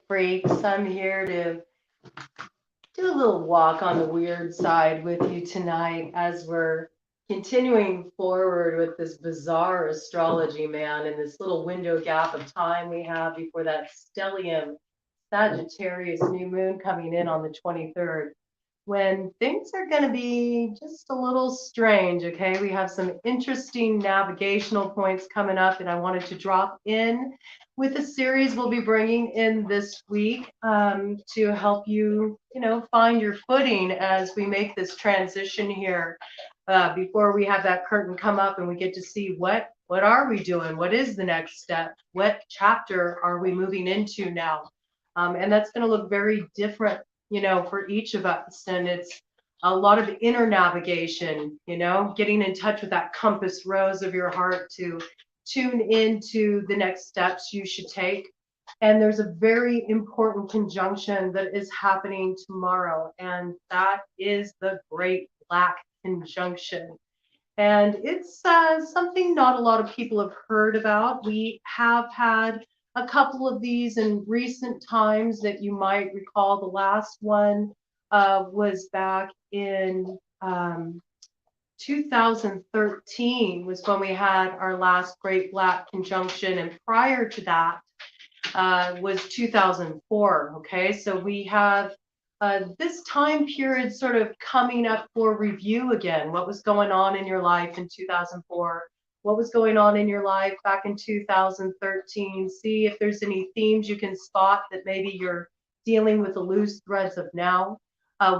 freaks. I'm here to do a little walk on the weird side with you tonight as we're continuing forward with this bizarre astrology, man, and this little window gap of time we have before that stellium Sagittarius new moon coming in on the 23rd, when things are going to be just a little strange. Okay, we have some interesting navigational points coming up, and I wanted to drop in with a series we'll be bringing in this week to help you, find your footing as we make this transition here. Before we have that curtain come up and we get to see what are we doing, what is the next step, what chapter are we moving into now, and that's going to look very different, for each of us. And it's a lot of inner navigation, getting in touch with that compass rose of your heart to tune into the next steps you should take. And there's a very important conjunction that is happening tomorrow, and that is the Great Black Conjunction. And it's something not a lot of people have heard about. We have had a couple of these in recent times that you might recall. The last one was back in 2013 was when we had our last Great Black Conjunction, and prior to that was 2004. Okay, so we have this time period sort of coming up for review again. What was going on in your life in 2004? What was going on in your life back in 2013? See if there's any themes you can spot that maybe you're dealing with the loose threads of now.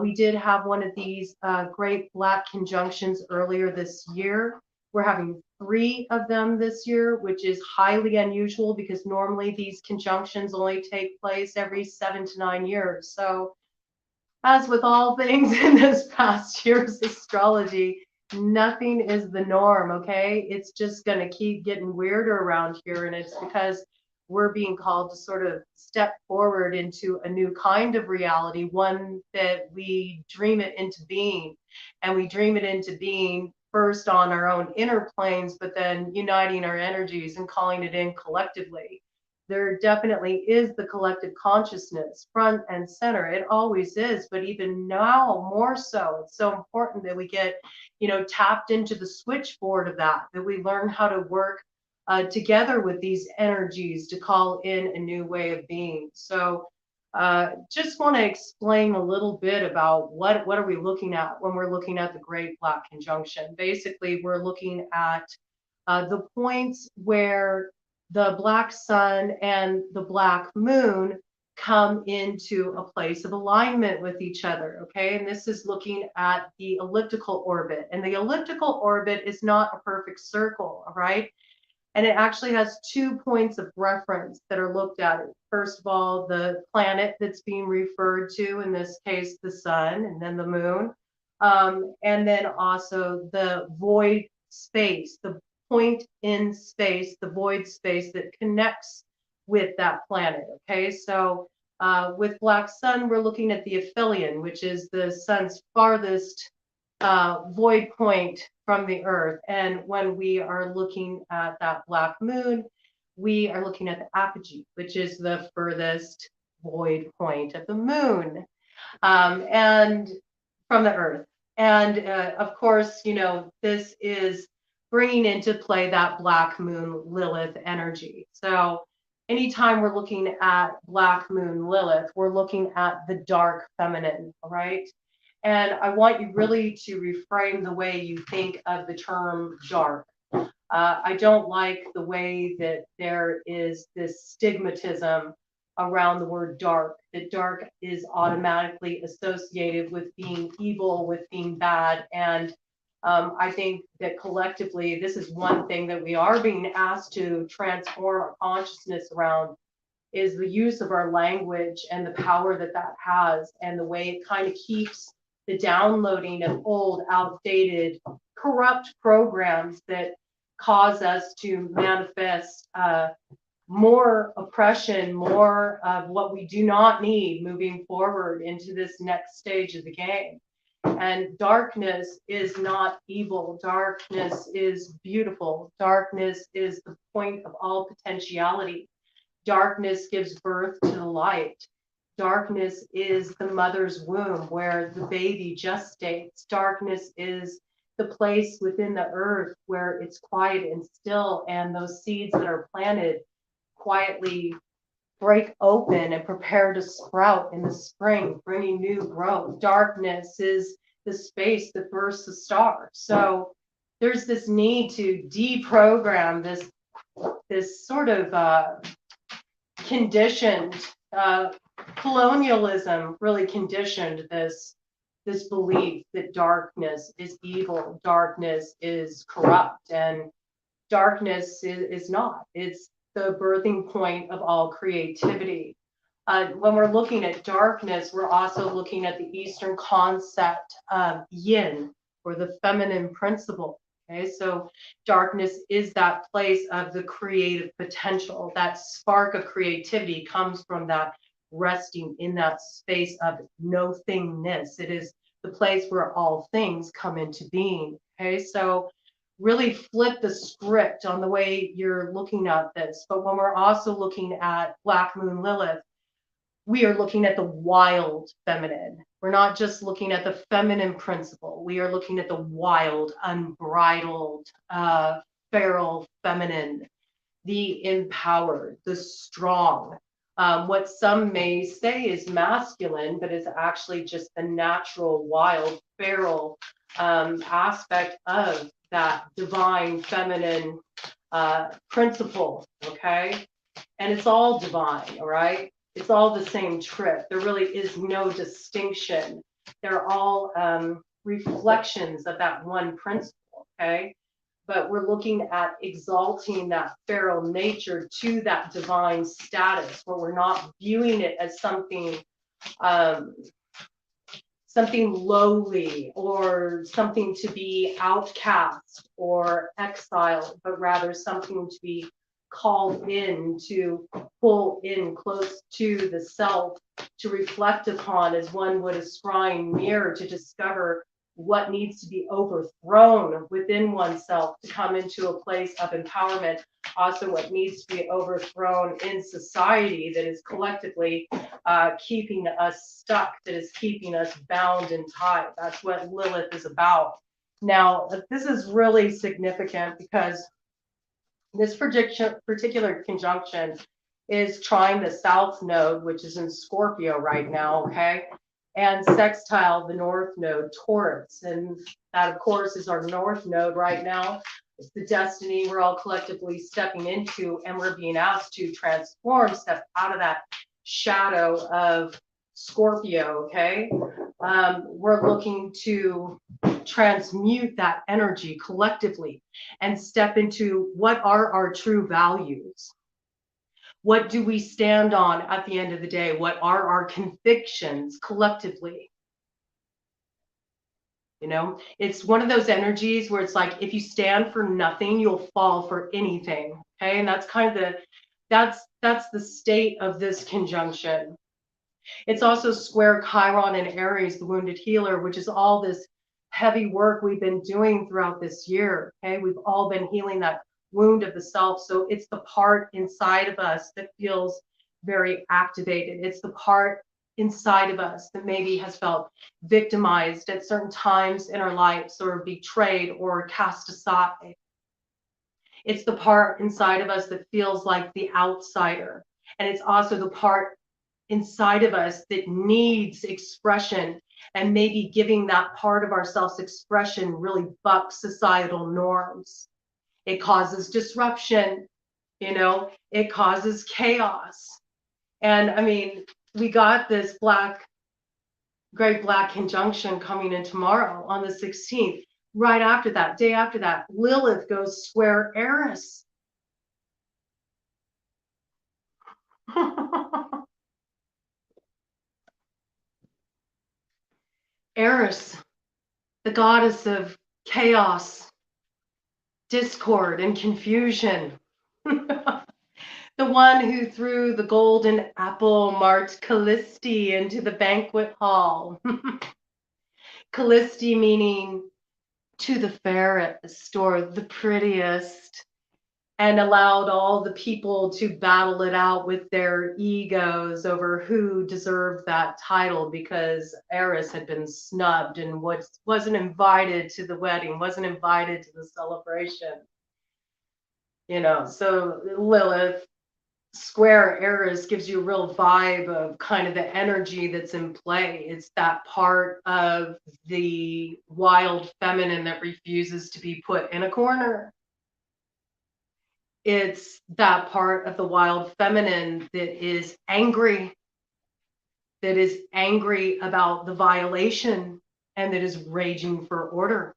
We did have one of these Great Black Conjunctions earlier this year. We're having 3 of them this year, which is highly unusual because normally these conjunctions only take place every 7 to 9 years. So as with all things in this past year's astrology, nothing is the norm, okay? It's just going to keep getting weirder around here, and it's because we're being called to sort of step forward into a new kind of reality, one that we dream it into being. And we dream it into being first on our own inner planes, but then uniting our energies and calling it in collectively. There definitely is the collective consciousness front and center. It always is, but even now more so. It's so important that we get, tapped into the switchboard of that we learn how to work together with these energies to call in a new way of being. So just want to explain a little bit about what are we looking at when we're looking at the Great Black Conjunction. Basically, we're looking at the points where the black sun and the black moon come into a place of alignment with each other, okay? And this is looking at the elliptical orbit. And the elliptical orbit is not a perfect circle, all right? And it actually has 2 points of reference that are looked at. First of all, the planet that's being referred to, in this case, the sun, and then the moon. And then also the void space, the point in space, the void space that connects with that planet. Okay, so with black sun, we're looking at the aphelion, which is the sun's farthest void point from the earth. And when we are looking at that black moon, we are looking at the apogee, which is the furthest void point of the moon, and from the earth. And of course, this is bringing into play that black moon Lilith energy. So anytime we're looking at black moon Lilith, we're looking at the dark feminine, all right? And I want you really to reframe the way you think of the term dark. I don't like the way that there is this stigmatism around the word dark, that dark is automatically associated with being evil, with being bad. And I think that collectively, this is one thing that we are being asked to transform our consciousness around, is the use of our language and the power that that has, and the way it kind of keeps the downloading of old, outdated, corrupt programs that cause us to manifest more oppression, more of what we do not need moving forward into this next stage of the game. And darkness is not evil. Darkness is beautiful. Darkness is the point of all potentiality. Darkness gives birth to the light. Darkness is the mother's womb where the baby gestates. Darkness is the place within the earth where it's quiet and still, and those seeds that are planted quietly break open and prepare to sprout in the spring, bringing new growth. Darkness is the space that bursts the star. So there's this need to deprogram this sort of conditioned colonialism really conditioned this belief that darkness is evil, darkness is corrupt, and darkness is not. It's the birthing point of all creativity. When we're looking at darkness, we're also looking at the Eastern concept of yin, or the feminine principle. Okay, so darkness is that place of the creative potential. That spark of creativity comes from that resting in that space of no thingness. It is the place where all things come into being. Okay, so really flip the script on the way you're looking at this. But when we're also looking at Black Moon Lilith, we are looking at the wild feminine. We're not just looking at the feminine principle. We are looking at the wild, unbridled, feral feminine, the empowered, the strong. What some may say is masculine, but is actually just the natural, wild, feral aspect of that divine feminine principle, okay? And it's all divine, all right? It's all the same trip. There really is no distinction. They're all reflections of that one principle, okay? But we're looking at exalting that feral nature to that divine status, where we're not viewing it as something something lowly or something to be outcast or exiled, but rather something to be called in, to pull in close to the self, to reflect upon as one would a scrying mirror, to discover what needs to be overthrown within oneself to come into a place of empowerment. Also, what needs to be overthrown in society that is collectively keeping us stuck, that is keeping us bound and tied. That's what Lilith is about. Now, this is really significant because this particular conjunction is trying the South Node, which is in Scorpio right now, okay? And sextile the North Node, Taurus. And that, of course, is our North Node right now. It's the destiny we're all collectively stepping into, and we're being asked to transform, step out of that shadow of Scorpio, okay? We're looking to transmute that energy collectively and step into what are our true values. What do we stand on at the end of the day? What are our convictions collectively? You know, it's one of those energies where it's like, if you stand for nothing, you'll fall for anything. Okay. And that's kind of that's the state of this conjunction. It's also square Chiron and Aries, the wounded healer, which is all this heavy work we've been doing throughout this year. Okay. We've all been healing that wound of the self. So it's the part inside of us that feels very activated. It's the part inside of us that maybe has felt victimized at certain times in our lives, or betrayed or cast aside. It's the part inside of us that feels like the outsider. And it's also the part inside of us that needs expression, and maybe giving that part of ourselves expression really bucks societal norms. It causes disruption, you know, it causes chaos. And I mean, we got this great black conjunction coming in tomorrow on the 16th. Right after that, day after that, Lilith goes square Eris. Eris, the goddess of chaos, discord, and confusion. The one who threw the golden apple marked Callisti into the banquet hall. Callisti meaning to the fairest, or the prettiest. and allowed all the people to battle it out with their egos over who deserved that title, because Eris had been snubbed and wasn't invited to the wedding, wasn't invited to the celebration. You know, so Lilith square Eris gives you a real vibe of kind of the energy that's in play. It's that part of the wild feminine that refuses to be put in a corner. It's that part of the wild feminine that is angry about the violation, and that is raging for order.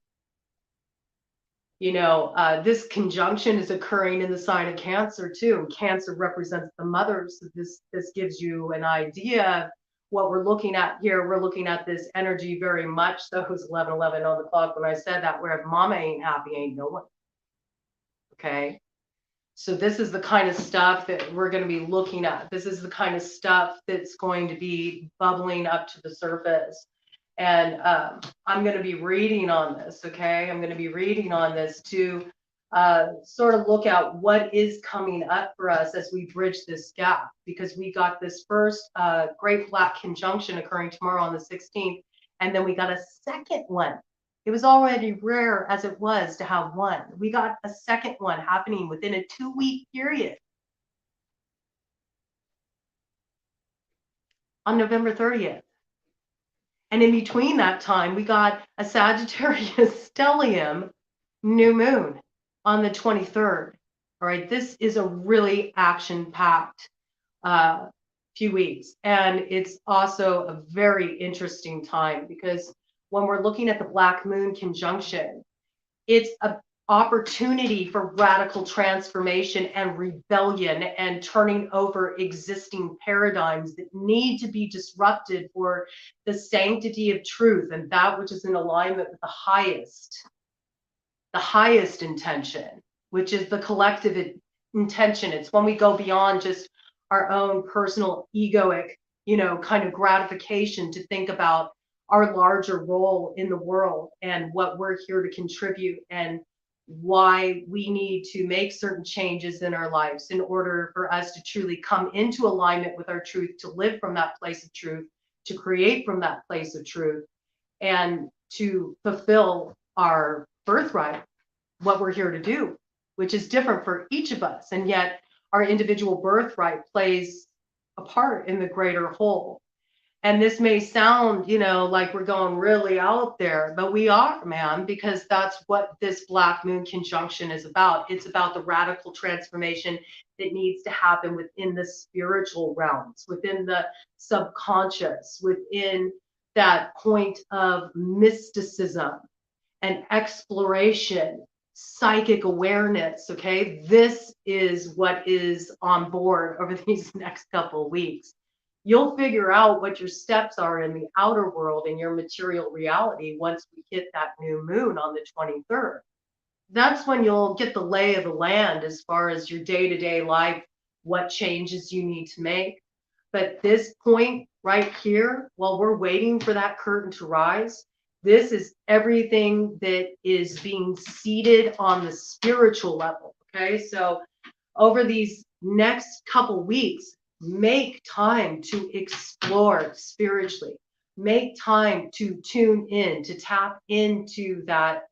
You know, this conjunction is occurring in the sign of Cancer too. Cancer represents the mother. So this gives you an idea of what we're looking at here. We're looking at this energy very much. So it was 11:11 on the clock when I said that, where if mama ain't happy, ain't no one. Okay. So this is the kind of stuff that we're going to be looking at. This is the kind of stuff that's going to be bubbling up to the surface. And I'm going to be reading on this, okay? I'm going to be reading on this to sort of look at what is coming up for us as we bridge this gap, because we got this first great black conjunction occurring tomorrow on the 16th, and then we got a second one. It was already rare as it was to have one. We got a second one happening within a 2-week period on November 30th. And in between that time, we got a Sagittarius stellium new moon on the 23rd. All right, this is a really action-packed few weeks. And it's also a very interesting time, because when we're looking at the Black Moon conjunction, it's an opportunity for radical transformation and rebellion and turning over existing paradigms that need to be disrupted for the sanctity of truth and that which is in alignment with the highest intention, which is the collective intention. It's when we go beyond just our own personal egoic, you know, kind of gratification to think about our larger role in the world and what we're here to contribute, and why we need to make certain changes in our lives in order for us to truly come into alignment with our truth, to live from that place of truth, to create from that place of truth, and to fulfill our birthright, what we're here to do, which is different for each of us. And yet our individual birthright plays a part in the greater whole. And this may sound, you know, like we're going really out there, but we are, man, because that's what this Black Moon conjunction is about. It's about the radical transformation that needs to happen within the spiritual realms, within the subconscious, within that point of mysticism and exploration, psychic awareness. Okay, this is what is on board over these next couple of weeks. You'll figure out what your steps are in the outer world, in your material reality, once we hit that new moon on the 23rd. That's when you'll get the lay of the land as far as your day-to-day life, what changes you need to make. But this point right here, while we're waiting for that curtain to rise, this is everything that is being seeded on the spiritual level. Okay, so over these next couple weeks, make time to explore spiritually. Make time to tune in, to tap into that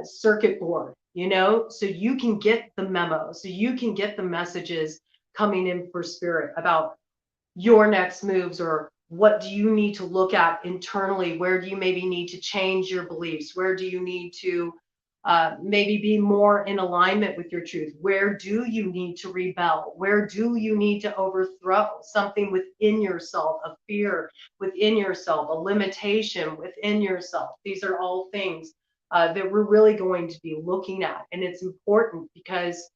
circuit board, you know, so you can get the memo, so you can get the messages coming in for spirit about your next moves, or what do you need to look at internally? Where do you maybe need to change your beliefs? Where do you need to maybe be more in alignment with your truth? Where do you need to rebel? Where do you need to overthrow something within yourself, a fear within yourself, a limitation within yourself? These are all things that we're really going to be looking at. And it's important because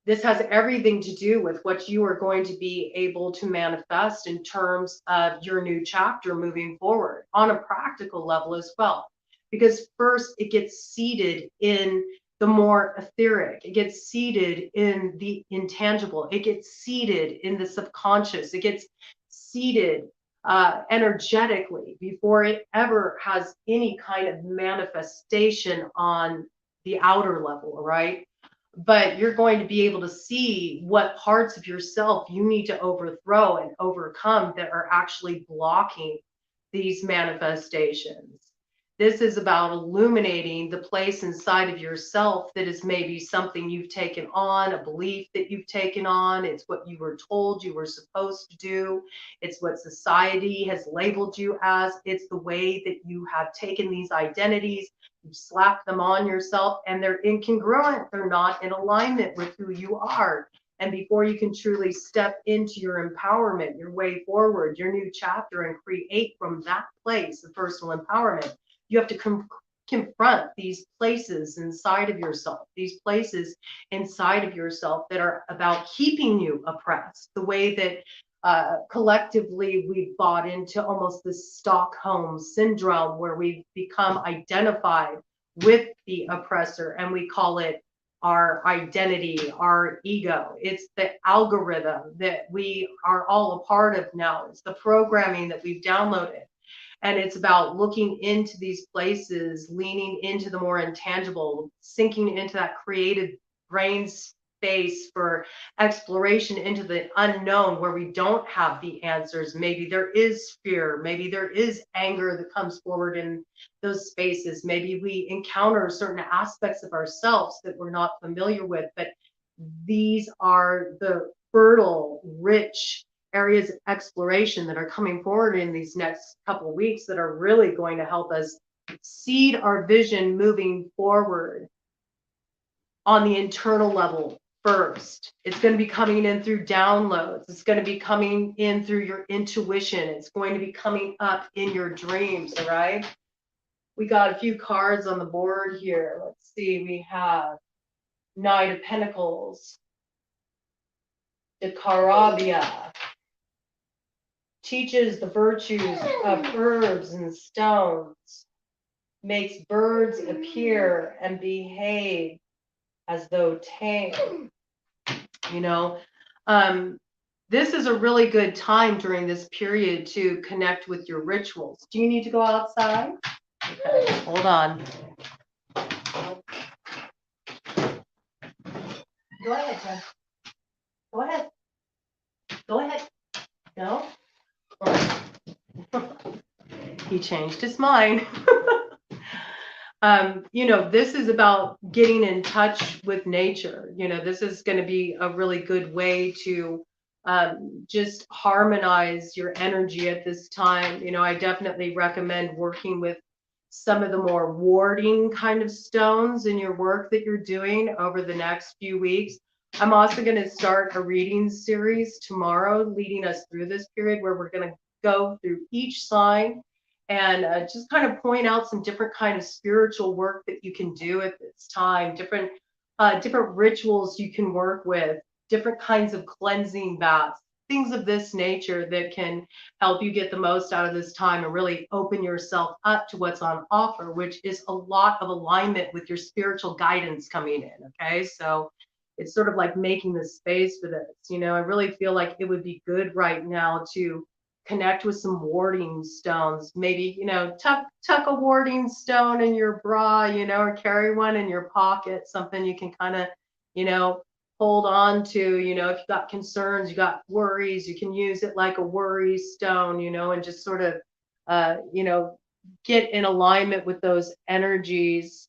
this has everything to do with what you are going to be able to manifest in terms of your new chapter moving forward on a practical level as well. Because first, it gets seated in the more etheric, it gets seated in the intangible, it gets seated in the subconscious, it gets seated energetically before it ever has any kind of manifestation on the outer level, right? but you're going to be able to see what parts of yourself you need to overthrow and overcome that are actually blocking these manifestations. This is about illuminating the place inside of yourself that is maybe something you've taken on, a belief that you've taken on. It's what you were told you were supposed to do. It's what society has labeled you as. It's the way that you have taken these identities, you slap them on yourself, and they're incongruent. They're not in alignment with who you are. And before you can truly step into your empowerment, your way forward, your new chapter, and create from that place of personal empowerment, you have to confront these places inside of yourself, these places inside of yourself that are about keeping you oppressed, the way that collectively we've bought into almost this Stockholm syndrome where we've become identified with the oppressor and we call it our identity, our ego. It's the algorithm that we are all a part of now. It's the programming that we've downloaded. And it's about looking into these places, leaning into the more intangible, sinking into that creative brain space for exploration into the unknown where we don't have the answers. Maybe there is fear. Maybe there is anger that comes forward in those spaces. Maybe we encounter certain aspects of ourselves that we're not familiar with. But these are the fertile, rich areas of exploration that are coming forward in these next couple of weeks that are really going to help us seed our vision moving forward on the internal level first. It's going to be coming in through downloads. It's going to be coming in through your intuition. It's going to be coming up in your dreams, all right? We got a few cards on the board here. Let's see. We have Knight of Pentacles, the Carabia, teaches the virtues of herbs and stones, makes birds appear and behave as though tame. You know, this is a really good time during this period to connect with your rituals. Do you need to go outside? Okay, hold on. Go ahead, Jen. Go ahead. Go ahead. No? He changed his mind. You know, this is about getting in touch with nature. You know, this is going to be a really good way to just harmonize your energy at this time. You know, I definitely recommend working with some of the more warding kind of stones in your work that you're doing over the next few weeks. I'm also going to start a reading series tomorrow, leading us through this period where we're going to go through each sign and just kind of point out some different kind of spiritual work that you can do at this time, different rituals you can work with, different kinds of cleansing baths, things of this nature that can help you get the most out of this time and really open yourself up to what's on offer, which is a lot of alignment with your spiritual guidance coming in. Okay, so it's sort of like making the space for this. You know, I really feel like it would be good right now to connect with some warding stones. Maybe, you know, tuck a warding stone in your bra, you know, or carry one in your pocket, something you can kind of, you know, hold on to. You know, if you've got concerns, you got worries, you can use it like a worry stone, you know, and just sort of, you know, get in alignment with those energies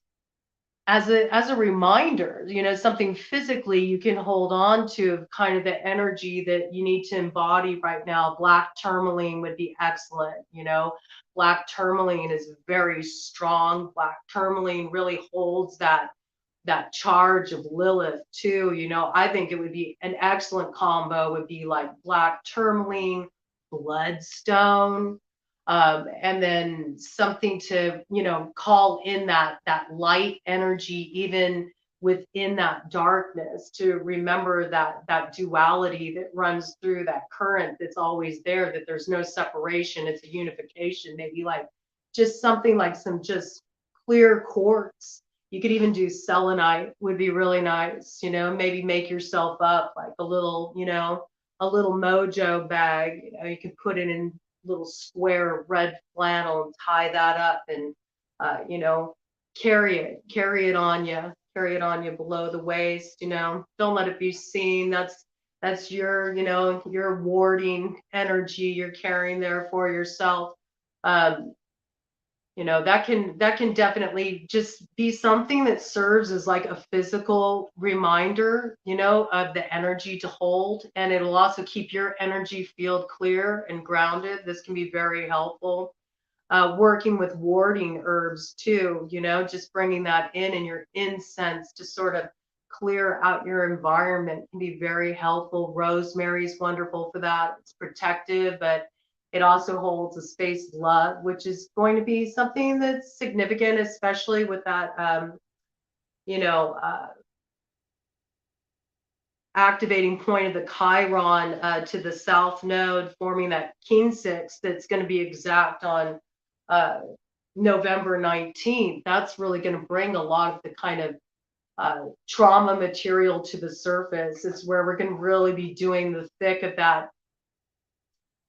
as a reminder, you know, something physically you can hold on to, kind of the energy that you need to embody right now. Black tourmaline would be excellent. You know, black tourmaline is very strong. Black tourmaline really holds that charge of Lilith too. You know, I think it would be an excellent combo would be like black tourmaline, bloodstone, and then something to, you know, call in that light energy even within that darkness, to remember that duality that runs through that current that's always there, that there's no separation, it's a unification. Maybe like just something like some just clear quartz. You could even do selenite, would be really nice. You know, maybe make yourself up like a little, you know, a little mojo bag. You know, you could put it in little square red flannel and tie that up and you know, carry it on you, carry it on you below the waist, don't let it be seen. That's your, your warding energy you're carrying there for yourself. Um, that can definitely just be something that serves as like a physical reminder, of the energy to hold. And it'll also keep your energy field clear and grounded. This can be very helpful. Working with warding herbs too, just bringing that in your incense to sort of clear out your environment can be very helpful. Rosemary is wonderful for that. It's protective, but it also holds a space of love, which is going to be something that's significant, especially with that, you know, uh, activating point of the Chiron to the south node, forming that king six that's going to be exact on November 19th. That's really going to bring a lot of the kind of trauma material to the surface. It's where we're going to really be doing the thick of that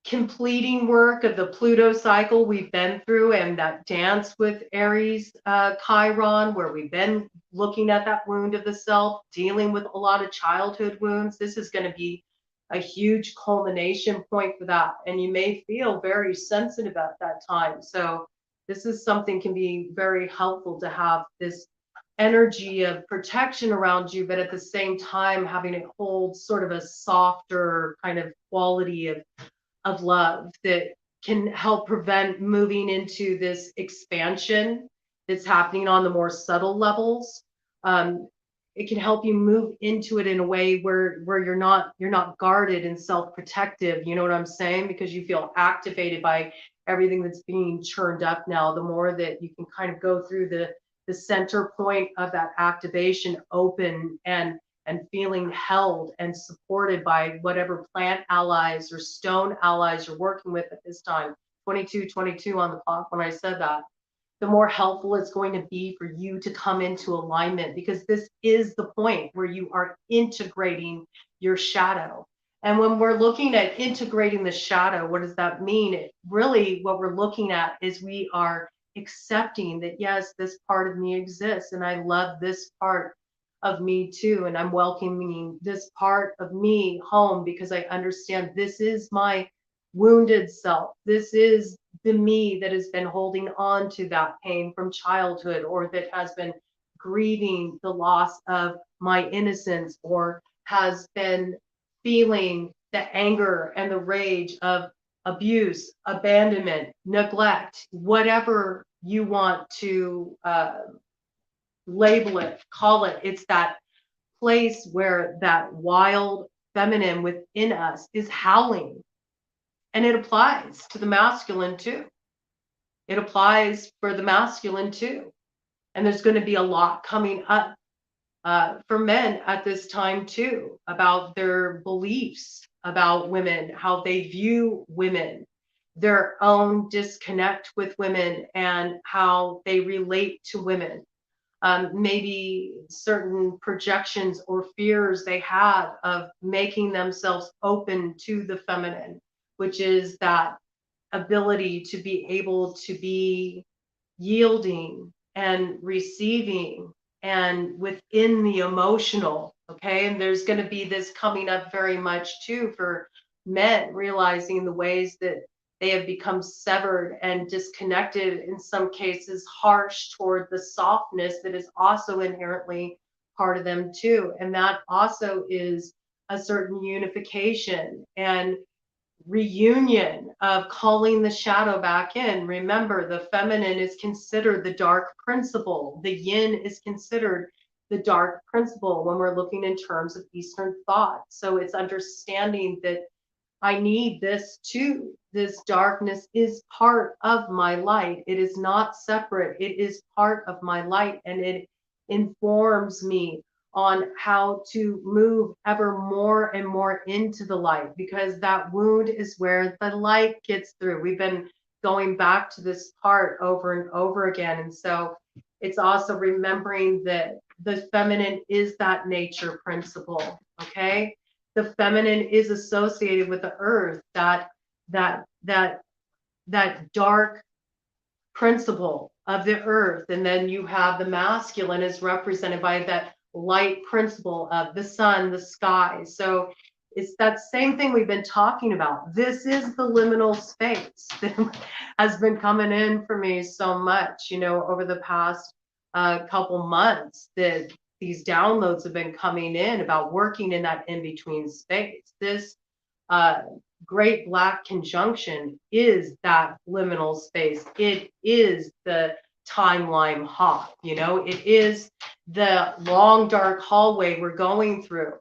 completing work of the Pluto cycle we've been through, and that dance with Aries Chiron, where we've been looking at that wound of the self, dealing with a lot of childhood wounds. This is going to be a huge culmination point for that, and you may feel very sensitive at that time. So this is something can be very helpful to have this energy of protection around you, but at the same time having it hold sort of a softer kind of quality of love that can help prevent moving into this expansion that's happening on the more subtle levels. It can help you move into it in a way where you're not guarded and self-protective. You know what I'm saying? Because you feel activated by everything that's being churned up now. The more that you can kind of go through the center point of that activation open and feeling held and supported by whatever plant allies or stone allies you're working with at this time. 22 on the clock when I said that. The more helpful it's going to be for you to come into alignment, because this is the point where you are integrating your shadow. And when we're looking at integrating the shadow, what does that mean? Really, what we're looking at is we are accepting that, yes, this part of me exists, and I love this part of me too, and I'm welcoming this part of me home because I understand this is my wounded self. This is the me that has been holding on to that pain from childhood, or that has been grieving the loss of my innocence, or has been feeling the anger and the rage of abuse, abandonment, neglect, whatever you want to label it, call it. It's that place where that wild feminine within us is howling. And it applies to the masculine too. It applies for the masculine too. And there's going to be a lot coming up for men at this time too, about their beliefs about women, how they view women, their own disconnect with women, and how they relate to women. Maybe certain projections or fears they have of making themselves open to the feminine, which is that ability to be able to be yielding and receiving and within the emotional. Okay. And there's going to be this coming up very much too for men, realizing the ways that they have become severed and disconnected, in some cases harsh toward the softness that is also inherently part of them too. And that also is a certain unification and reunion of calling the shadow back in. Remember, the feminine is considered the dark principle. The yin is considered the dark principle when we're looking in terms of Eastern thought. So it's understanding that I need this too. This darkness is part of my light. It is not separate. It is part of my light, and it informs me on how to move ever more and more into the light, because that wound is where the light gets through. We've been going back to this part over and over again. And so it's also remembering that the feminine is that nature principle. Okay. The feminine is associated with the earth, that dark principle of the earth. And then you have the masculine is represented by that light principle of the sun, the sky. So it's that same thing we've been talking about. This is the liminal space that has been coming in for me so much, over the past couple months, that these downloads have been coming in about working in that in-between space. This great black conjunction is that liminal space. It is the timeline hop, it is the long dark hallway we're going through,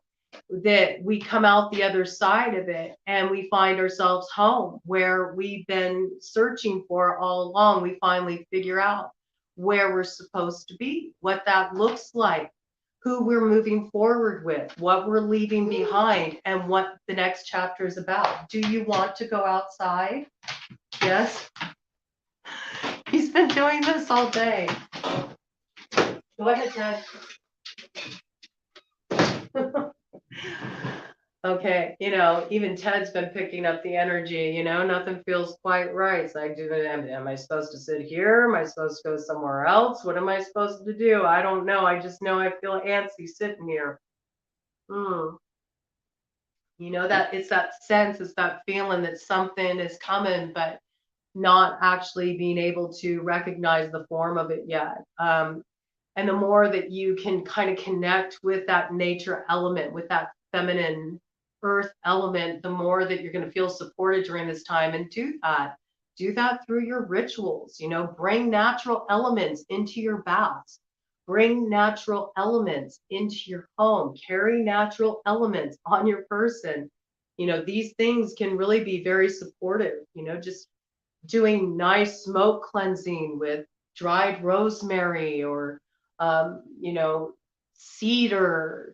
that we come out the other side of it and we find ourselves home where we've been searching for all along. We finally figure out where we're supposed to be, what that looks like, who we're moving forward with, what we're leaving behind, and what the next chapter is about. Do you want to go outside? Yes. He's been doing this all day. Go ahead, Ted. Okay, even Ted's been picking up the energy, nothing feels quite right. It's like, am I supposed to sit here? Am I supposed to go somewhere else? What am I supposed to do? I don't know. I just know I feel antsy sitting here. That it's that sense, it's that feeling that something is coming, but not actually being able to recognize the form of it yet. And the more that you can kind of connect with that nature element, with that feminine earth element, the more that you're going to feel supported during this time. And do that through your rituals. Bring natural elements into your baths, bring natural elements into your home, carry natural elements on your person. These things can really be very supportive. Just doing nice smoke cleansing with dried rosemary or cedar,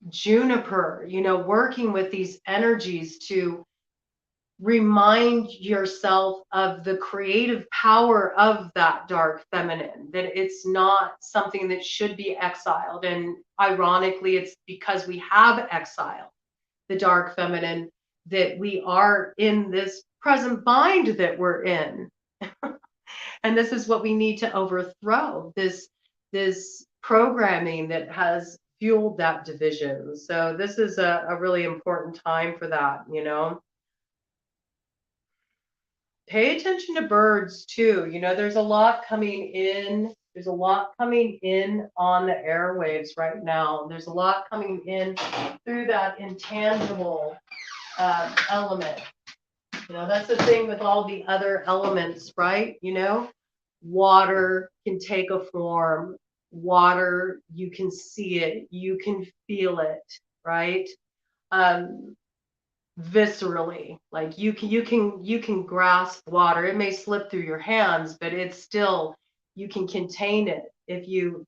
juniper, working with these energies to remind yourself of the creative power of that dark feminine, that it's not something that should be exiled. And ironically, it's because we have exiled the dark feminine that we are in this present bind that we're in. And this is what we need to overthrow, this programming that has fueled that division. So this is a really important time for that, Pay attention to birds too. There's a lot coming in. There's a lot coming in on the airwaves right now. There's a lot coming in through that intangible element. That's the thing with all the other elements, right? Water can take a form. Water, you can see it, you can feel it, right? Viscerally, like you can grasp water. It may slip through your hands, but it's still, you can contain it. If you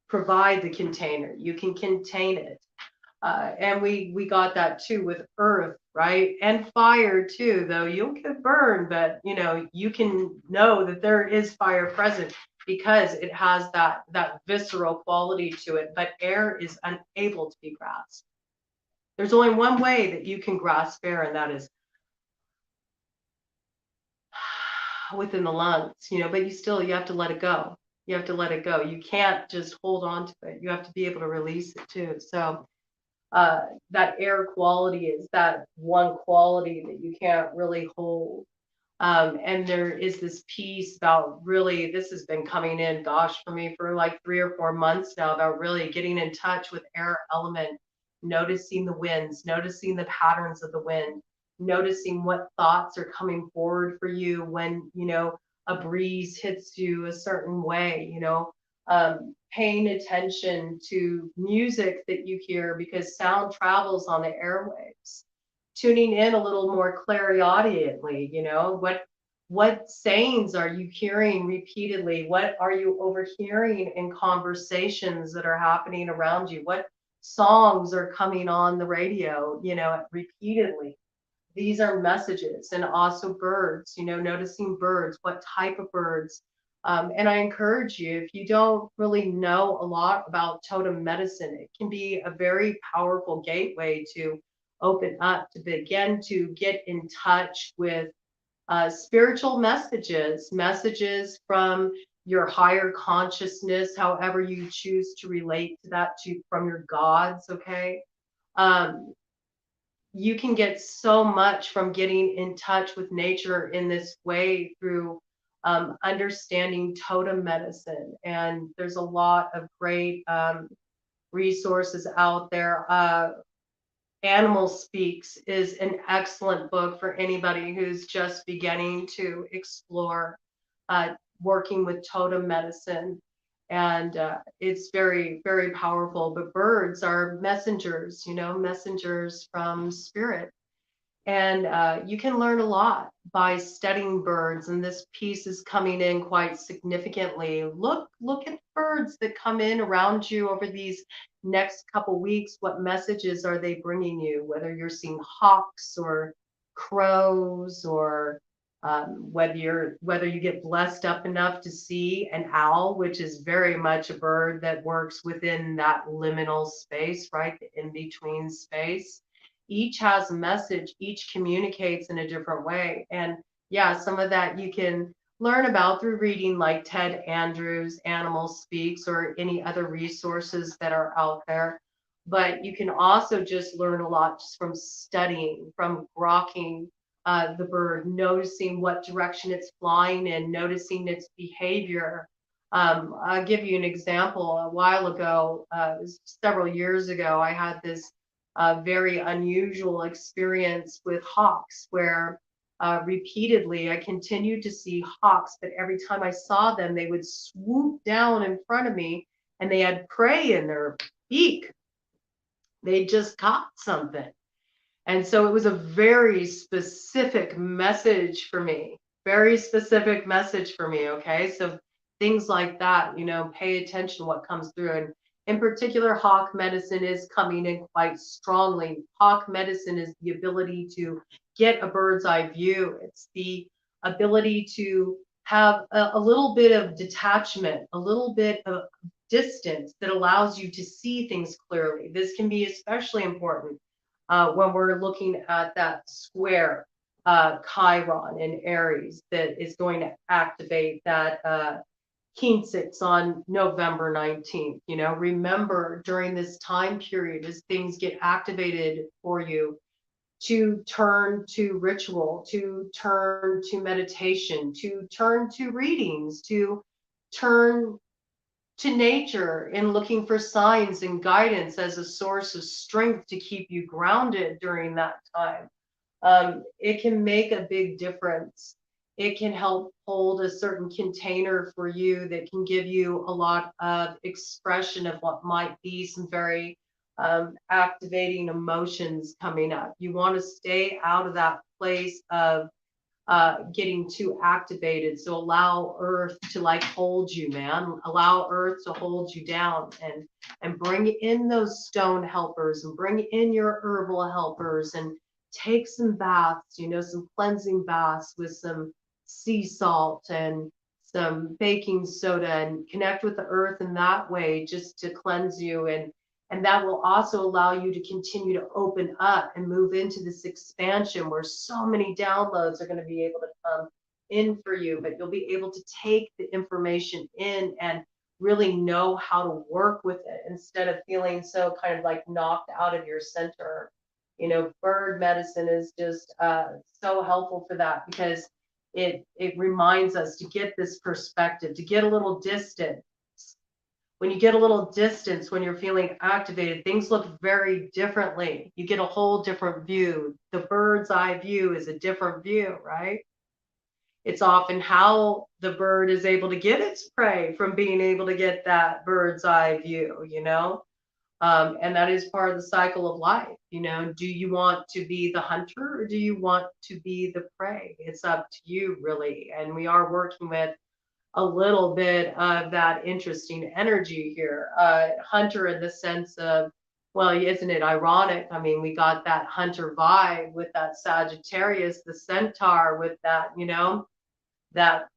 provide the container, you can contain it. And we got that too with earth, right? And fire too, though you'll get burned, but you can know that there is fire present because it has that visceral quality to it. But air is unable to be grasped. There's only one way that you can grasp air, and that is within the lungs, but you have to let it go. You have to let it go. You can't just hold on to it. You have to be able to release it too. So that air quality is that one quality that you can't really hold. And there is this piece about really, this has been coming in, gosh, for me for like 3 or 4 months now, about really getting in touch with air element, noticing the winds, noticing the patterns of the wind, noticing what thoughts are coming forward for you when, a breeze hits you a certain way, paying attention to music that you hear because sound travels on the airwaves, tuning in a little more clairaudiently, what sayings are you hearing repeatedly? What are you overhearing in conversations that are happening around you? What songs are coming on the radio, repeatedly? These are messages. And also birds, noticing birds, what type of birds. And I encourage you, if you don't really know a lot about totem medicine, it can be a very powerful gateway to open up, to begin to get in touch with spiritual messages, messages from your higher consciousness, however you choose to relate to that, to from your gods. Okay. Um, you can get so much from getting in touch with nature in this way through understanding totem medicine. And there's a lot of great resources out there. Animal Speaks is an excellent book for anybody who's just beginning to explore working with totem medicine. And it's very, very powerful. But birds are messengers, messengers from spirit. And you can learn a lot by studying birds. And this piece is coming in quite significantly. Look at birds that come in around you over these next couple weeks. What messages are they bringing you? Whether you're seeing hawks or crows, or whether you get blessed up enough to see an owl, which is very much a bird that works within that liminal space, right? The in between space. Each has a message, each communicates in a different way. And yeah, some of that you can learn about through reading like Ted Andrews' Animal Speaks, or any other resources that are out there. But you can also just learn a lot just from studying, from grokking the bird, noticing what direction it's flying in, noticing its behavior. I'll give you an example. A while ago, it was several years ago, I had this very unusual experience with hawks where repeatedly I continued to see hawks, but every time I saw them, they would swoop down in front of me and they had prey in their beak. They just caught something. And so it was a very specific message for me, very specific message for me. Okay. So things like that, pay attention to what comes through. And in particular, hawk medicine is coming in quite strongly. Hawk medicine is the ability to get a bird's eye view. It's the ability to have a little bit of detachment, a little bit of distance that allows you to see things clearly. This can be especially important when we're looking at that square Chiron in Aries that is going to activate that Keen 6 on November 19th. Remember during this time period, as things get activated for you, to turn to ritual, to turn to meditation, to turn to readings, to turn to nature in looking for signs and guidance as a source of strength to keep you grounded during that time. It can make a big difference. It can help hold a certain container for you that can give you a lot of expression of what might be some very activating emotions coming up. You want to stay out of that place of getting too activated. So allow earth to like hold you, man. Allow earth to hold you down, and bring in those stone helpers, and bring in your herbal helpers, and take some baths, some cleansing baths with some sea salt and some baking soda, and connect with the earth in that way, just to cleanse you. And that will also allow you to continue to open up and move into this expansion where so many downloads are going to be able to come in for you, but you'll be able to take the information in and really know how to work with it instead of feeling so kind of like knocked out of your center. Bird medicine is just so helpful for that, because it reminds us to get this perspective, to get a little distant. When you get a little distance, when you're feeling activated, things look very differently. You get a whole different view. The bird's eye view is a different view, right? It's often how the bird is able to get its prey from being able to get that bird's eye view, and that is part of the cycle of life. Do you want to be the hunter, or do you want to be the prey? It's up to you, really. And we are working with a little bit of that interesting energy here. Hunter in the sense of, well, isn't it ironic? I mean, we got that hunter vibe with that Sagittarius, the centaur, with that, that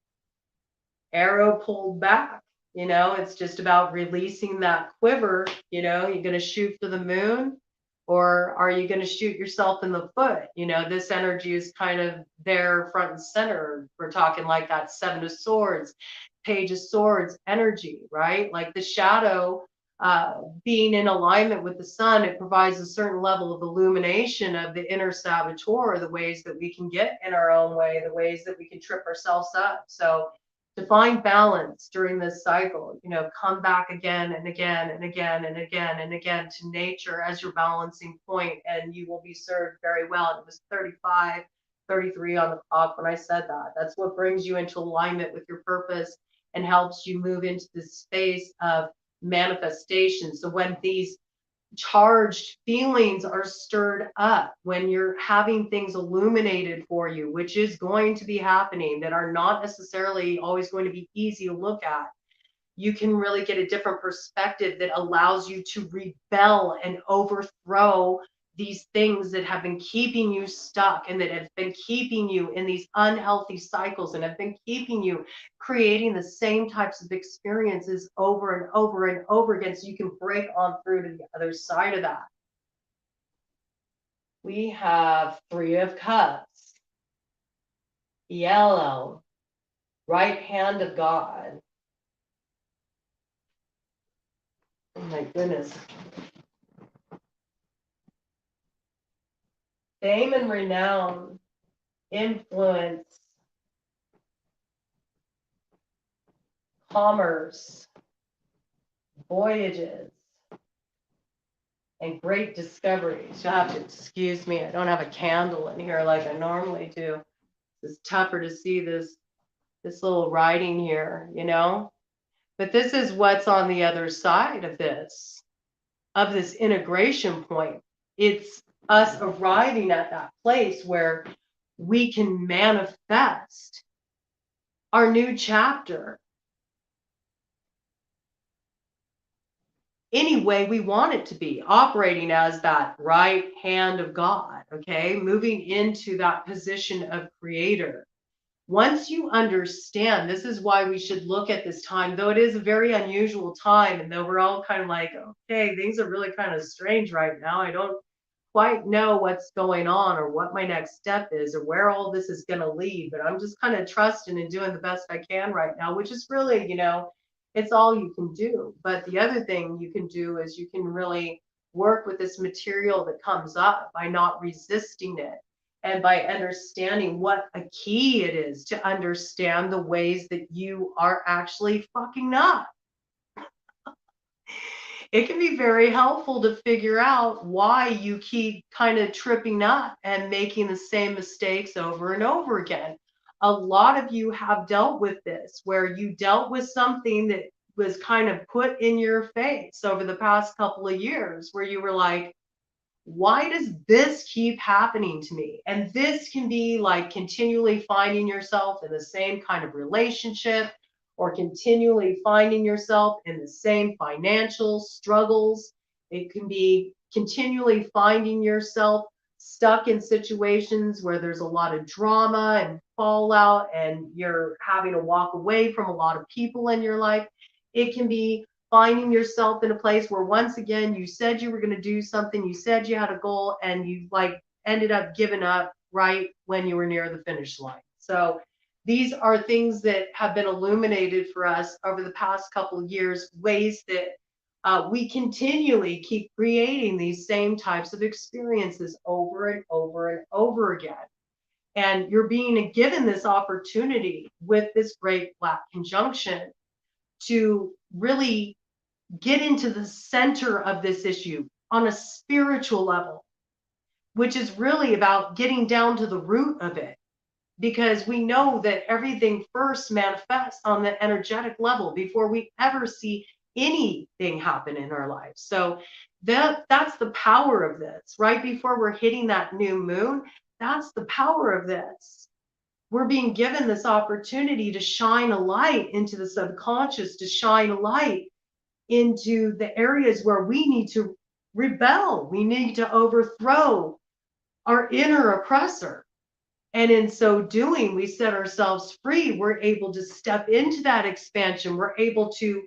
arrow pulled back. It's just about releasing that quiver. You're going to shoot for the moon. Or are you going to shoot yourself in the foot? You know, this energy is kind of there front and center. We're talking like that Seven of Swords, Page of Swords energy, right? Like the shadow being in alignment with the sun, it provides a certain level of illumination of the inner saboteur, the ways that we can get in our own way, the ways that we can trip ourselves up. So to find balance during this cycle, you know, come back again and again and again and again and again to nature as your balancing point, and you will be served very well. And it was 35, 33 on the clock when I said that. That's what brings you into alignment with your purpose and helps you move into this space of manifestation. So when these charged feelings are stirred up, when you're having things illuminated for you, which is going to be happening, that are not necessarily always going to be easy to look at, you can really get a different perspective that allows you to rebel and overthrow these things that have been keeping you stuck and that have been keeping you in these unhealthy cycles and have been keeping you creating the same types of experiences over and over and over again, so you can break on through to the other side of that. We have Three of Cups, yellow, right hand of God. Oh my goodness. Fame and renown, influence, commerce, voyages, and great discoveries. You'll have to excuse me. I don't have a candle in here like I normally do. It's tougher to see this little writing here, you know? But this is what's on the other side of this integration point. It's us arriving at that place where we can manifest our new chapter any way we want it to be, operating as that right hand of God, okay? Moving into that position of creator. Once you understand, this is why we should look at this time, though it is a very unusual time, and though we're all kind of like, okay, things are really kind of strange right now. I don't quite know what's going on or what my next step is or where all this is going to lead, but I'm just kind of trusting and doing the best I can right now, which is really, you know, it's all you can do. But the other thing you can do is you can really work with this material that comes up by not resisting it and by understanding what a key it is to understand the ways that you are actually fucking up. It can be very helpful to figure out why you keep kind of tripping up and making the same mistakes over and over again. A lot of you have dealt with this, where you dealt with something that was kind of put in your face over the past couple of years, where you were like, why does this keep happening to me? And this can be like continually finding yourself in the same kind of relationship, or continually finding yourself in the same financial struggles. It can be continually finding yourself stuck in situations where there's a lot of drama and fallout, and you're having to walk away from a lot of people in your life. It can be finding yourself in a place where, once again, you said you were going to do something, you said you had a goal, and you like ended up giving up right when you were near the finish line. So these are things that have been illuminated for us over the past couple of years, ways that we continually keep creating these same types of experiences over and over and over again. And you're being given this opportunity with this great Black conjunction to really get into the center of this issue on a spiritual level, which is really about getting down to the root of it. Because we know that everything first manifests on the energetic level before we ever see anything happen in our lives. So that's the power of this. Right before we're hitting that new moon, that's the power of this. We're being given this opportunity to shine a light into the subconscious, to shine a light into the areas where we need to rebel. We need to overthrow our inner oppressor. And in so doing, we set ourselves free. We're able to step into that expansion. We're able to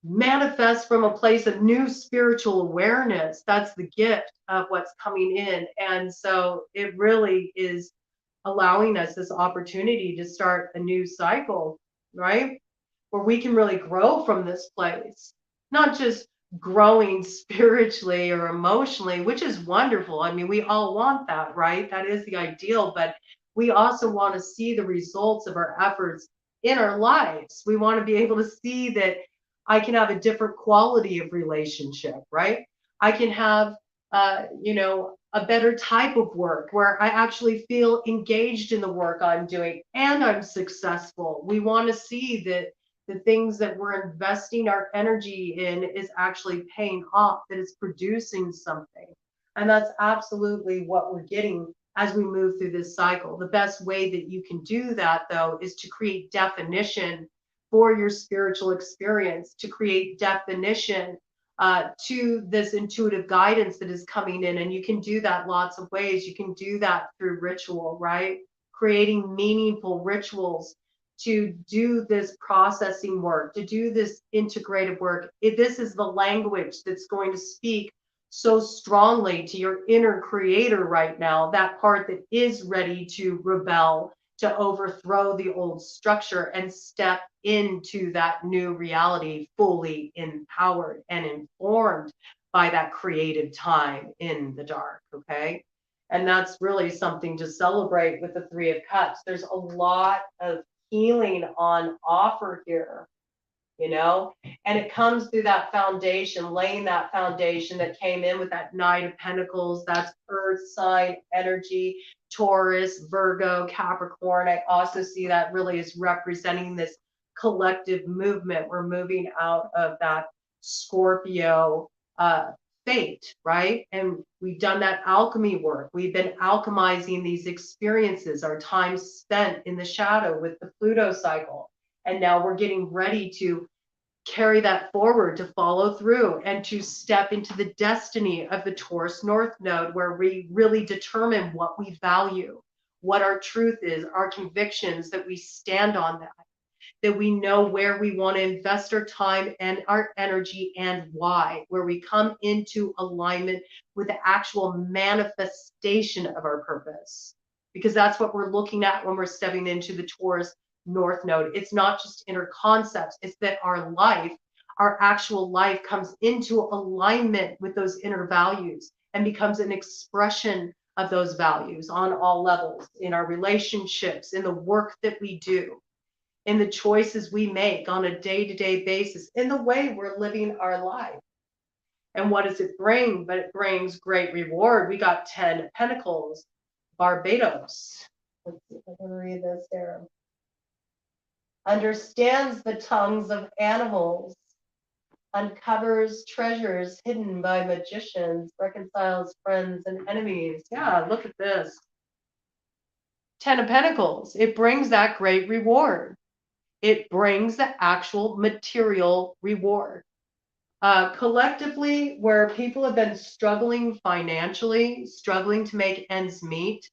manifest from a place of new spiritual awareness. That's the gift of what's coming in. And so it really is allowing us this opportunity to start a new cycle, right? Where we can really grow from this place, not just growing spiritually or emotionally, which is wonderful. I mean, we all want that, right? That is the ideal, but we also want to see the results of our efforts in our lives. We want to be able to see that I can have a different quality of relationship, right? I can have, a better type of work where I actually feel engaged in the work I'm doing and I'm successful. We want to see that the things that we're investing our energy in is actually paying off, that it's producing something. And that's absolutely what we're getting as we move through this cycle. The best way that you can do that, though, is to create definition for your spiritual experience, to create definition to this intuitive guidance that is coming in. And you can do that lots of ways. You can do that through ritual, right? Creating meaningful rituals to do this processing work, to do this integrative work. This is the language that's going to speak so strongly to your inner creator right now, that part that is ready to rebel, to overthrow the old structure and step into that new reality fully empowered and informed by that creative time in the dark. Okay. And that's really something to celebrate with the Three of Cups. There's a lot of healing on offer here, and it comes through that foundation, laying that foundation that came in with that Knight of Pentacles. That's earth sign energy, Taurus, Virgo, Capricorn. I also see that really is representing this collective movement. We're moving out of that Scorpio fate, right? And we've done that alchemy work. We've been alchemizing these experiences, our time spent in the shadow with the Pluto cycle. And now we're getting ready to carry that forward, to follow through and to step into the destiny of the Taurus North Node, where we really determine what we value, what our truth is, our convictions, that we stand on that we know where we want to invest our time and our energy and why, where we come into alignment with the actual manifestation of our purpose. Because that's what we're looking at when we're stepping into the Taurus North Node. It's not just inner concepts, it's that our life, our actual life, comes into alignment with those inner values and becomes an expression of those values on all levels, in our relationships, in the work that we do, in the choices we make on a day-to-day basis, in the way we're living our life. And what does it bring? But it brings great reward. We got 10 Pentacles, Barbados. Let's see if I can read this here. Understands the tongues of animals, uncovers treasures hidden by magicians, reconciles friends and enemies. Yeah, look at this. 10 of Pentacles. It brings that great reward. It brings the actual material reward. Collectively, where people have been struggling financially, struggling to make ends meet,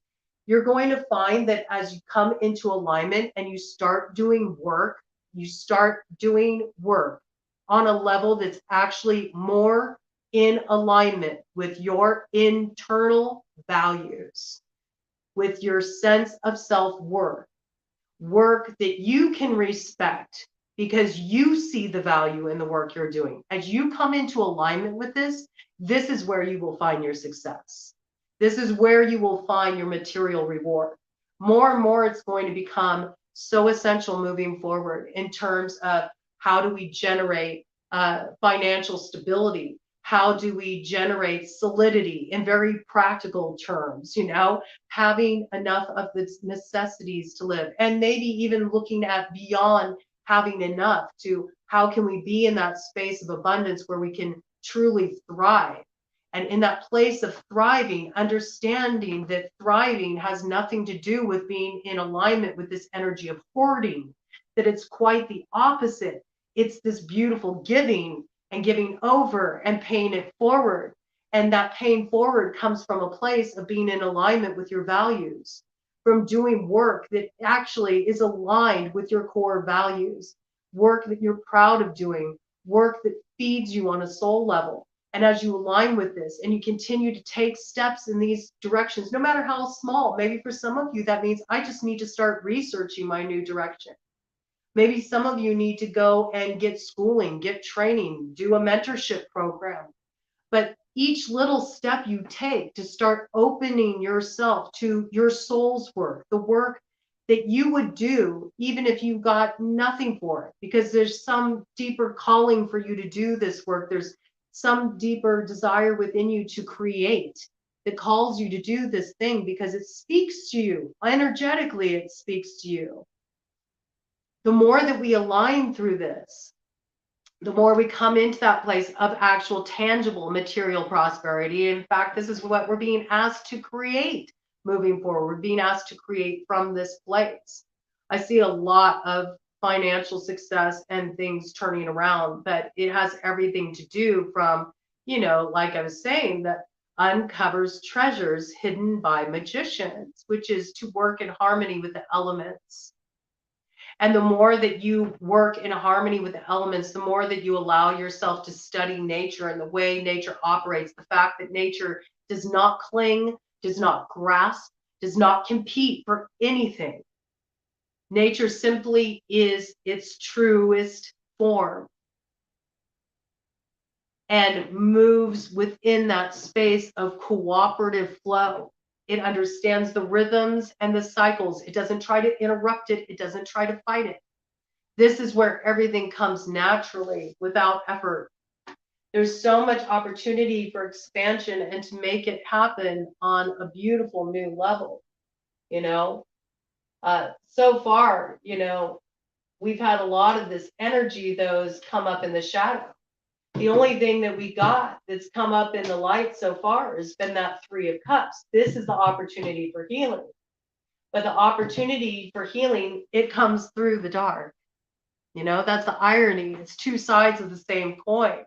you're going to find that as you come into alignment and you start doing work on a level that's actually more in alignment with your internal values, with your sense of self-worth, work that you can respect because you see the value in the work you're doing. As you come into alignment with this, this is where you will find your success. This is where you will find your material reward. More and more, it's going to become so essential moving forward in terms of how do we generate financial stability? How do we generate solidity in very practical terms, having enough of the necessities to live, and maybe even looking at beyond having enough to how can we be in that space of abundance where we can truly thrive. And in that place of thriving, understanding that thriving has nothing to do with being in alignment with this energy of hoarding, that it's quite the opposite. It's this beautiful giving and giving over and paying it forward. And that paying forward comes from a place of being in alignment with your values, from doing work that actually is aligned with your core values, work that you're proud of doing, work that feeds you on a soul level. And as you align with this and you continue to take steps in these directions, no matter how small, maybe for some of you, that means I just need to start researching my new direction. Maybe some of you need to go and get schooling, get training, do a mentorship program. But each little step you take to start opening yourself to your soul's work, the work that you would do even if you got nothing for it, because there's some deeper calling for you to do this work. There's some deeper desire within you to create that calls you to do this thing because it speaks to you energetically. It speaks to you. The more that we align through this, the more we come into that place of actual tangible material prosperity. In fact, this is what we're being asked to create moving forward. We're being asked to create from this place. I see a lot of financial success and things turning around, but it has everything to do from, like I was saying, that uncovers treasures hidden by magicians, which is to work in harmony with the elements. And the more that you work in harmony with the elements, the more that you allow yourself to study nature and the way nature operates, the fact that nature does not cling, does not grasp, does not compete for anything. Nature simply is its truest form and moves within that space of cooperative flow. It understands the rhythms and the cycles. It doesn't try to interrupt it. It doesn't try to fight it. This is where everything comes naturally without effort. There's so much opportunity for expansion and to make it happen on a beautiful new level. So far, we've had a lot of this energy, those come up in the shadow. The only thing that we got that's come up in the light so far has been that Three of Cups. This is the opportunity for healing. But the opportunity for healing, it comes through the dark. That's the irony. It's two sides of the same coin.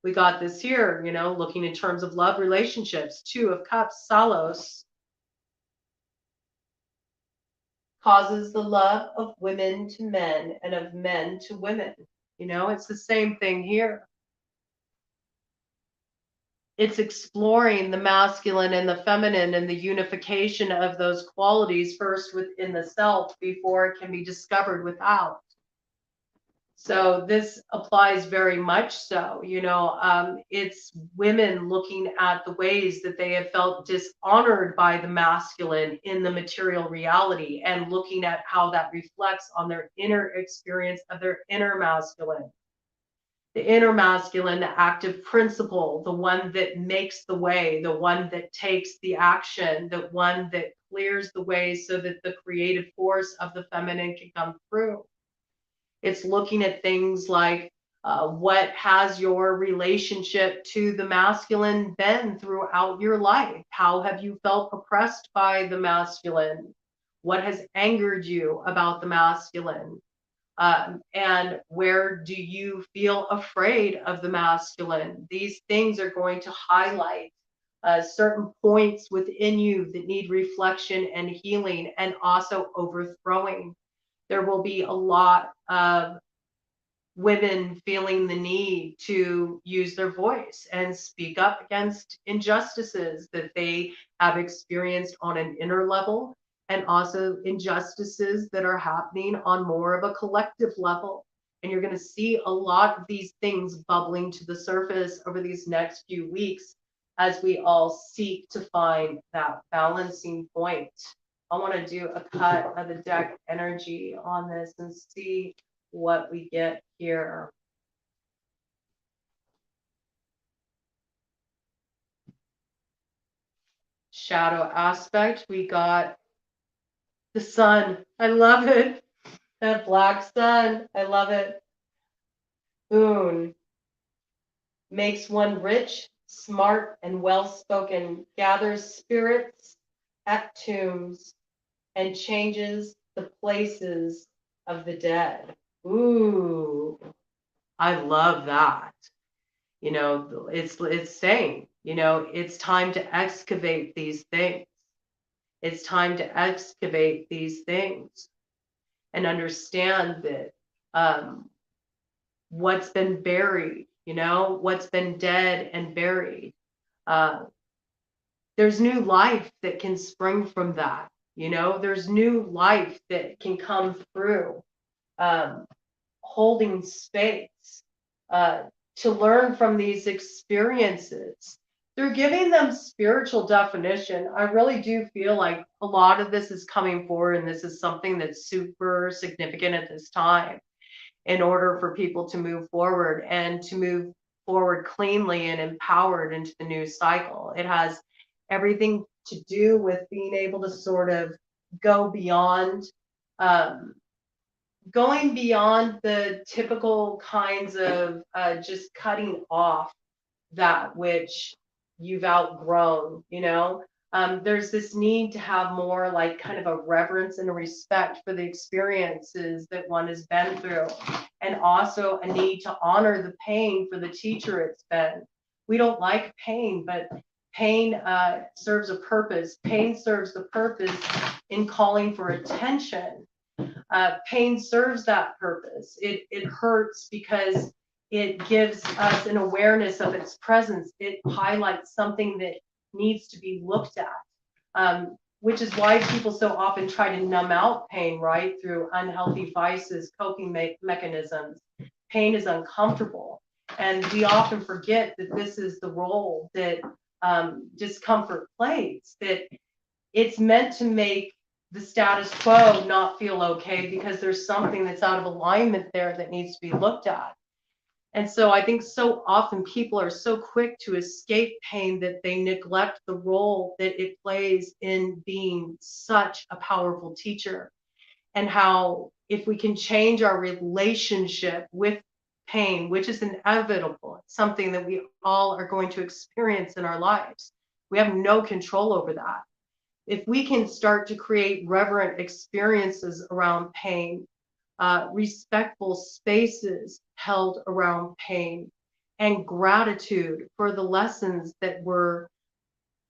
We got this here, looking in terms of love relationships. Two of Cups, Salos, causes the love of women to men and of men to women. It's the same thing here. It's exploring the masculine and the feminine and the unification of those qualities first within the self before it can be discovered without. So this applies very much so. It's women looking at the ways that they have felt dishonored by the masculine in the material reality and looking at how that reflects on their inner experience of their inner masculine. The inner masculine, the active principle, the one that makes the way, the one that takes the action, the one that clears the way so that the creative force of the feminine can come through. It's looking at things like what has your relationship to the masculine been throughout your life? How have you felt oppressed by the masculine? What has angered you about the masculine? And where do you feel afraid of the masculine? These things are going to highlight certain points within you that need reflection and healing and also overthrowing. There will be a lot of women feeling the need to use their voice and speak up against injustices that they have experienced on an inner level, and also injustices that are happening on more of a collective level. And you're going to see a lot of these things bubbling to the surface over these next few weeks as we all seek to find that balancing point. I want to do a cut of the deck energy on this and see what we get here. Shadow aspect, we got the sun. I love it. That black sun. I love it. Moon makes one rich, smart, and well-spoken, gathers spirits at tombs, and changes the places of the dead. Ooh, I love that. It's saying, it's time to excavate these things. It's time to excavate these things and understand that what's been buried, what's been dead and buried. Uh, there's new life that can spring from that. There's new life that can come through, um, holding space uh, to learn from these experiences. Through giving them spiritual definition, I really do feel like a lot of this is coming forward, and this is something that's super significant at this time in order for people to move forward and to move forward cleanly and empowered into the new cycle. It has everything to do with being able to sort of go beyond, um, going beyond the typical kinds of just cutting off that which you've outgrown, there's this need to have more like kind of a reverence and a respect for the experiences that one has been through, and also a need to honor the pain for the teacher it's been. We don't like pain, but pain serves a purpose. Pain serves the purpose in calling for attention. Pain serves that purpose. It hurts because it gives us an awareness of its presence. It highlights something that needs to be looked at, which is why people so often try to numb out pain, right, through unhealthy vices, coping mechanisms. Pain is uncomfortable. And we often forget that this is the role that discomfort plays, that it's meant to make the status quo not feel okay because there's something that's out of alignment there that needs to be looked at. And so I think so often people are so quick to escape pain that they neglect the role that it plays in being such a powerful teacher. And how, if we can change our relationship with pain, which is inevitable, it's something that we all are going to experience in our lives, we have no control over that. If we can start to create reverent experiences around pain, respectful spaces held around pain, and gratitude for the lessons that were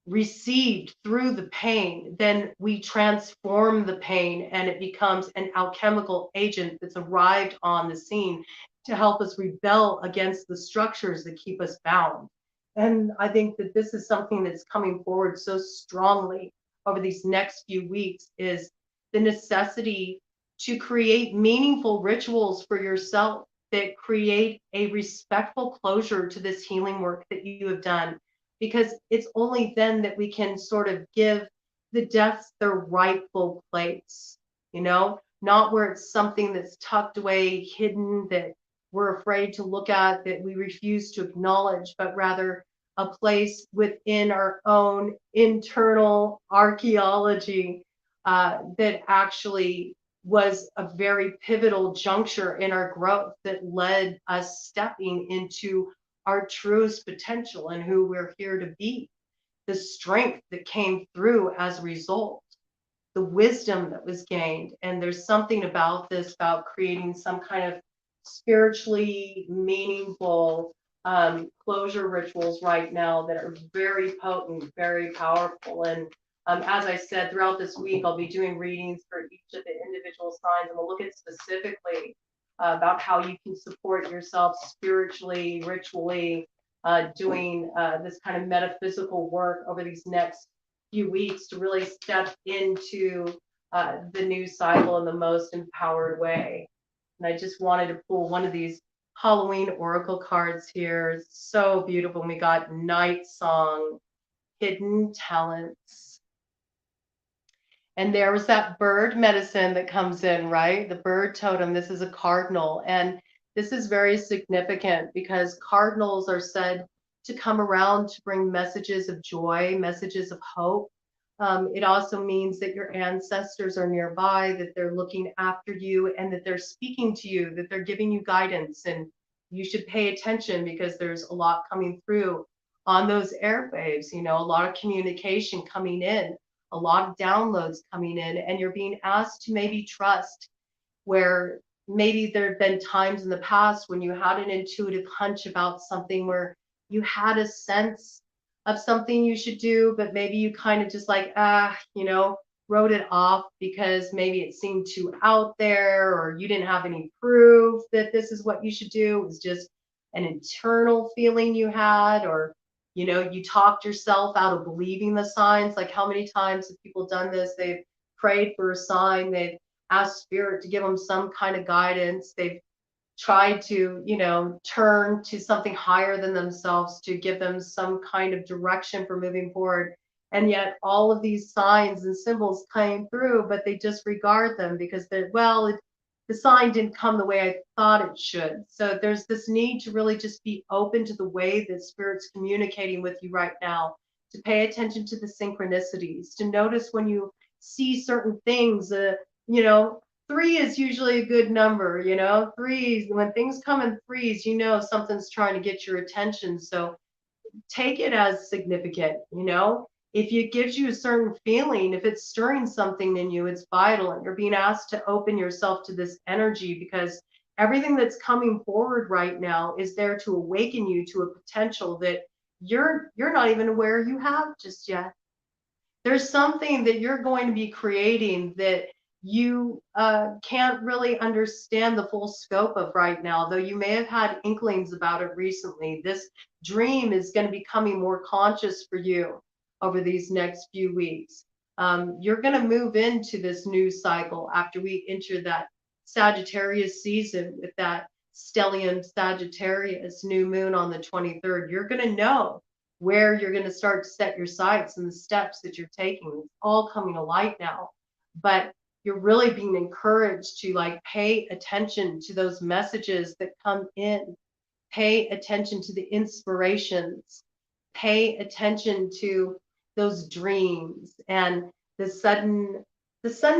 received through the pain, then we transform the pain and it becomes an alchemical agent that's arrived on the scene to help us rebel against the structures that keep us bound. And I think that this is something that's coming forward so strongly over these next few weeks, is the necessity to create meaningful rituals for yourself that create a respectful closure to this healing work that you have done, because it's only then that we can sort of give the deaths their rightful place, not where it's something that's tucked away, hidden, that we're afraid to look at, that we refuse to acknowledge, but rather a place within our own internal archaeology that actually was a very pivotal juncture in our growth that led us stepping into our truest potential and who we're here to be, the strength that came through as a result, the wisdom that was gained. And there's something about this, about creating some kind of spiritually meaningful closure rituals right now that are very potent, very powerful. And as I said, throughout this week, I'll be doing readings for each of the individual signs, and we'll look at specifically about how you can support yourself spiritually, ritually, doing this kind of metaphysical work over these next few weeks to really step into the new cycle in the most empowered way. And I just wanted to pull one of these Halloween oracle cards here. It's so beautiful. And we got Night Song, Hidden Talents. And there was that bird medicine that comes in, right? The bird totem. This is a cardinal. And this is very significant because cardinals are said to come around to bring messages of joy, messages of hope. It also means that your ancestors are nearby, that they're looking after you, and that they're speaking to you, that they're giving you guidance. And you should pay attention because there's a lot coming through on those airwaves, a lot of communication coming in, a lot of downloads coming in, and you're being asked to maybe trust, where maybe there have been times in the past when you had an intuitive hunch about something, where you had a sense of something you should do, but maybe you kind of just like, wrote it off because maybe it seemed too out there, or you didn't have any proof that this is what you should do. It was just an internal feeling you had, or you talked yourself out of believing the signs. Like, how many times have people done this? They've prayed for a sign, they've asked spirit to give them some kind of guidance, they've tried to, turn to something higher than themselves to give them some kind of direction for moving forward. And yet all of these signs and symbols came through, but they disregard them because the sign didn't come the way I thought it should. So there's this need to really just be open to the way that Spirit's communicating with you right now, to pay attention to the synchronicities, to notice when you see certain things. You know, 3 is usually a good number. Threes, when things come in threes, something's trying to get your attention. So take it as significant. If it gives you a certain feeling, if it's stirring something in you, it's vital, and you're being asked to open yourself to this energy, because everything that's coming forward right now is there to awaken you to a potential that you're not even aware you have just yet. There's something that you're going to be creating that you can't really understand the full scope of right now, though you may have had inklings about it recently. This dream is going to be becoming more conscious for you over these next few weeks. You're going to move into this new cycle after we enter that Sagittarius season with that stellium Sagittarius new moon on the 23rd. You're going to know where you're going to start to set your sights and the steps that you're taking. It's all coming to light now, but you're really being encouraged to pay attention to those messages that come in, pay attention to the inspirations, pay attention to those dreams, and the sudden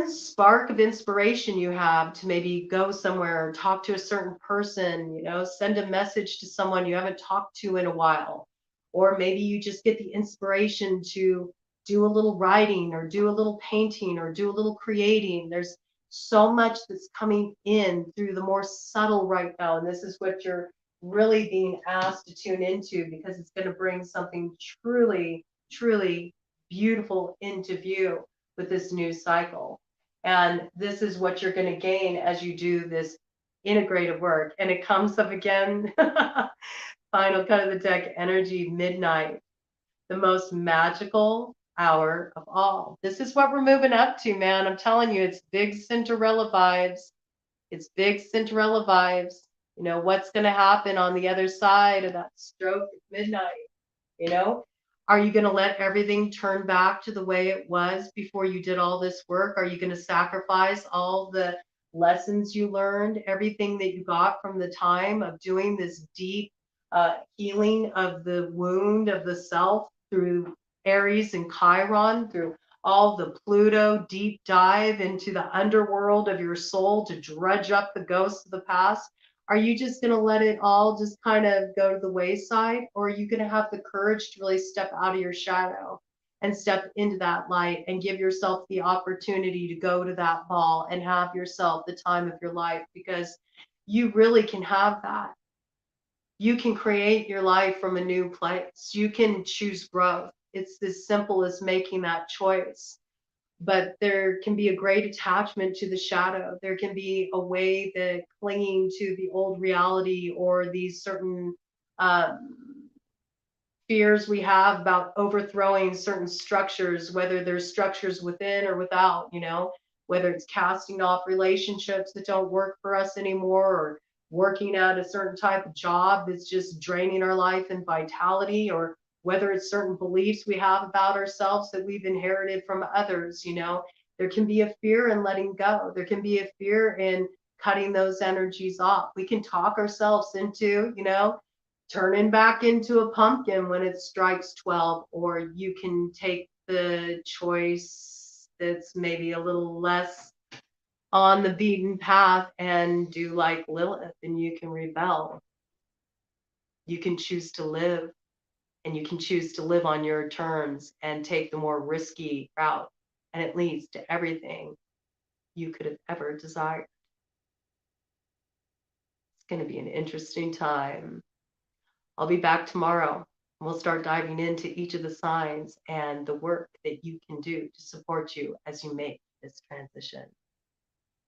spark of inspiration you have to maybe go somewhere or talk to a certain person, send a message to someone you haven't talked to in a while. Or maybe you just get the inspiration to do a little writing or do a little painting or do a little creating. There's so much that's coming in through the more subtle right now. And this is what you're really being asked to tune into, because it's going to bring something truly, truly beautiful into view with this new cycle. And this is what you're going to gain as you do this integrative work. And it comes up again. Final cut of the deck energy, midnight, the most magical hour of all. This is what we're moving up to, man. I'm telling you, it's big Cinderella vibes. It's big Cinderella vibes. What's going to happen on the other side of that stroke at midnight? Are you going to let everything turn back to the way it was before you did all this work? Are you going to sacrifice all the lessons you learned, everything that you got from the time of doing this deep healing of the wound of the self through Aries and Chiron, through all the Pluto deep dive into the underworld of your soul to dredge up the ghosts of the past? Are you just going to let it all just kind of go to the wayside? Or are you going to have the courage to really step out of your shadow and step into that light and give yourself the opportunity to go to that ball and have yourself the time of your life? Because you really can have that. You can create your life from a new place. You can choose growth. It's as simple as making that choice. But there can be a great attachment to the shadow. There can be a way that clinging to the old reality or these certain fears we have about overthrowing certain structures, whether there's structures within or without, whether it's casting off relationships that don't work for us anymore, or working at a certain type of job that's just draining our life and vitality, or whether it's certain beliefs we have about ourselves that we've inherited from others. There can be a fear in letting go. There can be a fear in cutting those energies off. We can talk ourselves into, turning back into a pumpkin when it strikes 12, or you can take the choice that's maybe a little less on the beaten path and do like Lilith, and you can rebel. You can choose to live, and you can choose to live on your terms and take the more risky route, and it leads to everything you could have ever desired. It's going to be an interesting time. I'll be back tomorrow, We'll start diving into each of the signs and the work that you can do to support you as you make this transition.